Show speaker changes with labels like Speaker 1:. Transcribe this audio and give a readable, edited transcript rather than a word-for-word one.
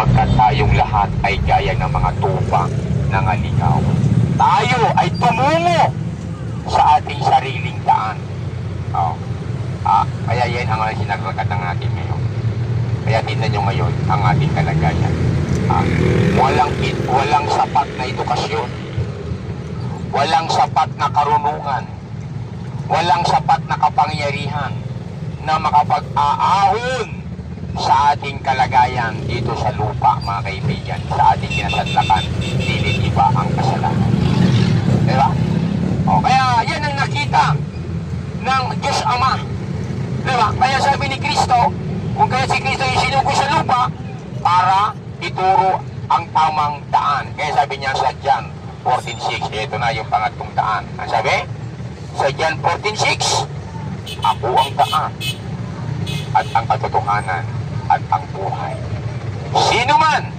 Speaker 1: sapagkat tayong lahat ay gaya ng mga tupa ng aligaw. Tayo ay tumungo sa ating sariling daan. Oh. Kaya yan ang sinagagat ng atin ngayon. Kaya tingnan nyo ngayon ang ating kalagayan. Walang sapat na edukasyon, walang sapat na karunungan, walang sapat na kapangyarihan na makapag-aahon sa ating kalagayan dito sa lupa, mga kaibigan, sa ating kinasadlakan, dili iba ang kasalanan. Diba? Kaya yan ang nakita ng Diyos Ama. Diba? Kaya sabi ni Kristo, kung kaya si Kristo yung sinugo sa lupa para ituro ang tamang daan. Kaya sabi niya sa John 14:6, ito na yung pangatlong daan. Ang sabi? Sa John 14:6, ako ang daan at ang katotohanan at ang buhay. Sino man